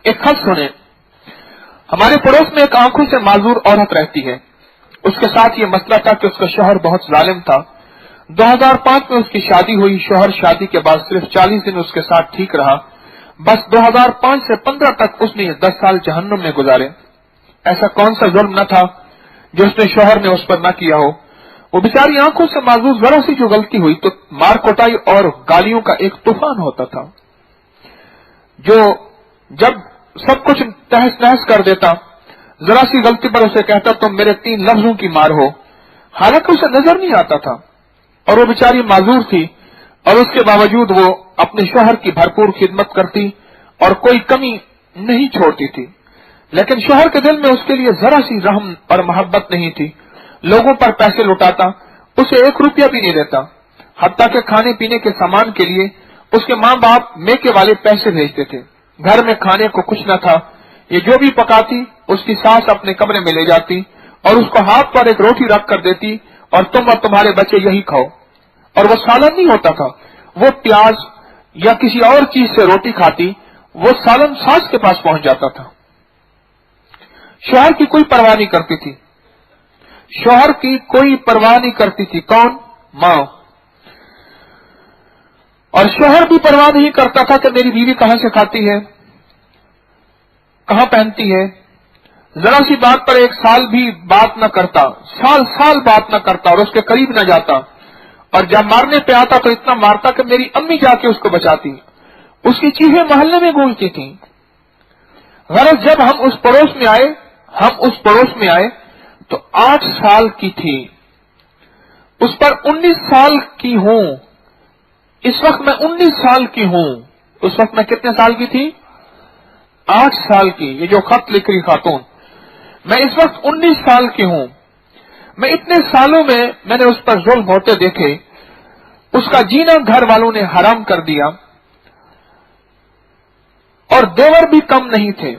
ایک خط سنیں. ہمارے پڑوس میں ایک آنکھوں سے معذور عورت رہتی ہے. اس کے ساتھ یہ مسئلہ تھا کہ اس کا شوہر بہت ظالم تھا. 2005 میں اس کی شادی ہوئی. شوہر شادی کے بعد صرف 40 دن اس کے ساتھ ٹھیک رہا. بس 2005 سے 15 تک اس نے یہ 10 سال جہنم میں گزارے. ایسا کون سا ظلم نہ تھا جو اس نے شوہر نے اس پر نہ کیا ہو. وہ بیچاری آنکھوں سے معذور ذرا سی جو غلطی ہوئی تو مار کوٹائی اور گالیوں کا ایک طوفان ہوتا تھا جو جب سب کچھ تہس نہس کر دیتا. ذرا سی غلطی پر اسے کہتا تم میرے 3 لفظوں کی مار ہو. حالانکہ اسے نظر نہیں آتا تھا اور وہ بیچاری معذور تھی اور اس کے باوجود وہ اپنے شوہر کی بھرپور خدمت کرتی اور کوئی کمی نہیں چھوڑتی تھی. لیکن شوہر کے دل میں اس کے لیے ذرا سی رحم اور محبت نہیں تھی. لوگوں پر پیسے لٹاتا, اسے 1 روپیہ بھی نہیں دیتا. حتیٰ کہ کھانے پینے کے سامان کے لیے اس کے ماں باپ میکے والے پیسے بھیجتے تھے. گھر میں کھانے کو کچھ نہ تھا. یہ جو بھی پکاتی اس کی ساس اپنے کمرے میں لے جاتی اور اس کو ہاتھ پر ایک روٹی رکھ کر دیتی اور تم اور تمہارے بچے یہی کھاؤ. اور وہ سالن نہیں ہوتا تھا, وہ پیاز یا کسی اور چیز سے روٹی کھاتی, وہ سالن ساس کے پاس پہنچ جاتا تھا. شوہر کی کوئی پرواہ نہیں کرتی تھی. شوہر کی کوئی پرواہ نہیں کرتی تھی. کون؟ ماں. اور شوہر بھی پرواہ نہیں کرتا تھا کہ میری بیوی کہاں سے کھاتی ہے, کہاں پہنتی ہے. ذرا سی بات پر 1 سال بھی بات نہ کرتا, سال بات نہ کرتا اور اس کے قریب نہ جاتا. اور جب مارنے پہ آتا تو اتنا مارتا کہ میری امی جا کے اس کو بچاتی. اس کی چیخیں محلے میں گونجتی تھیں. غرض جب ہم اس پڑوس میں آئے تو 8 سال کی تھی. اس پر 19 سال کی ہوں. اس وقت میں 19 سال کی ہوں. اس وقت میں کتنے سال کی تھی؟ 8 سال کی. یہ جو خط لکھ رہی خاتون, میں اس وقت 19 سال کی ہوں. میں اتنے سالوں میں نے اس پر ظلم ہوتے دیکھے. اس کا جینا گھر والوں نے حرام کر دیا اور دیور بھی کم نہیں تھے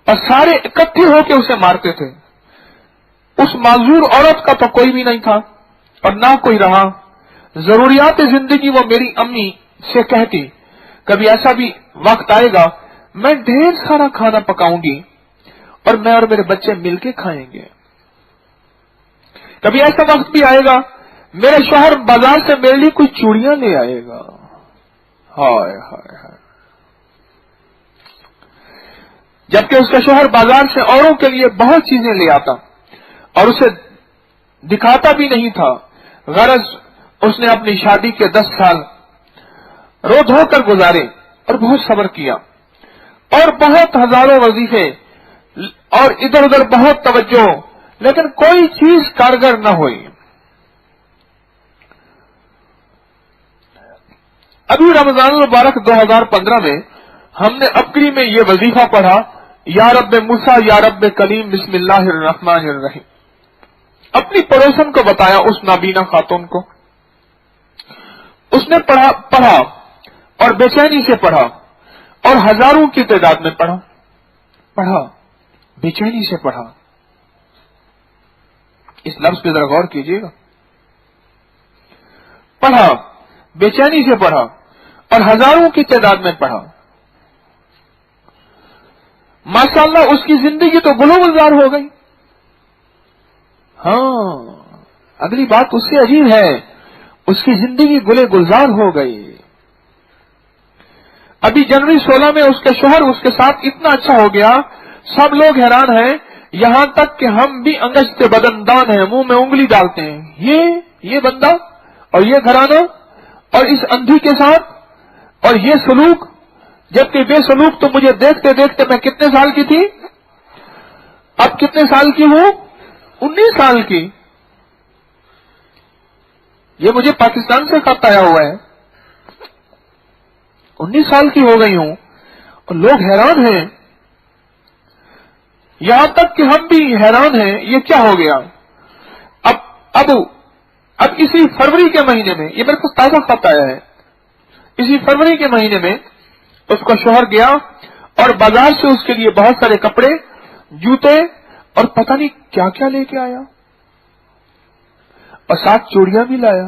اور سارے اکٹھے ہو کے اسے مارتے تھے. اس معذور عورت کا تو کوئی بھی نہیں تھا اور نہ کوئی رہا. ضروریات زندگی وہ میری امی سے کہتی کبھی ایسا بھی وقت آئے گا میں ڈھیر سارا کھانا پکاؤں گی اور میں اور میرے بچے مل کے کھائیں گے. کبھی ایسا وقت بھی آئے گا میرے شوہر بازار سے میرے لیے کچھ چوڑیاں لے آئے گا. ہائے ہائے ہائے. جبکہ اس کا شوہر بازار سے اوروں کے لیے بہت چیزیں لے آتا اور اسے دکھاتا بھی نہیں تھا. غرض اس نے اپنی شادی کے 10 سال رو دھو کر گزارے اور بہت صبر کیا اور بہت ہزاروں وظیفے اور ادھر ادھر بہت توجہ, لیکن کوئی چیز کارگر نہ ہوئی. ابھی رمضان المبارک 2015 میں ہم نے اپری میں یہ وظیفہ پڑھا, یا رب موسیٰ یا رب کلیم بسم اللہ الرحمن الرحیم. اپنی پڑوسن کو بتایا, اس نابینا خاتون کو. اس نے پڑھا اور بے چینی سے پڑھا اور ہزاروں کی تعداد میں پڑھا بے چینی سے پڑھا. اس لفظ پہ ذرا غور کیجیے گا. پڑھا, بے چینی سے پڑھا اور ہزاروں کی تعداد میں پڑھا. ماشاءاللہ اس کی زندگی تو گلو گلزار ہو گئی. ہاں, اگلی بات اس سے عجیب ہے, اس کی زندگی گلے گلزار ہو گئی. ابھی جنوری 16 میں اس کے شوہر اس کے ساتھ اتنا اچھا ہو گیا, سب لوگ حیران ہیں, یہاں تک کہ ہم بھی انگشت بدندان ہیں, منہ میں انگلی ڈالتے ہیں. یہ بندہ اور یہ گھرانہ اور اس اندھی کے ساتھ اور یہ سلوک, جبکہ بے سلوک تو مجھے دیکھتے دیکھتے میں کتنے سال کی تھی, اب کتنے سال کی ہوں؟ 19 سال کی. یہ مجھے پاکستان سے خط آیا ہوا ہے. 19 سال کی ہو گئی ہوں اور لوگ حیران ہیں, یہاں تک کہ ہم بھی حیران ہیں یہ کیا ہو گیا. اب اسی فروری کے مہینے میں, یہ میرے کو تازہ خط آیا ہے, اسی فروری کے مہینے میں اس کا شوہر گیا اور بازار سے اس کے لیے بہت سارے کپڑے, جوتے اور پتہ نہیں کیا کیا لے کے آیا اور ساتھ چوڑیاں بھی لایا.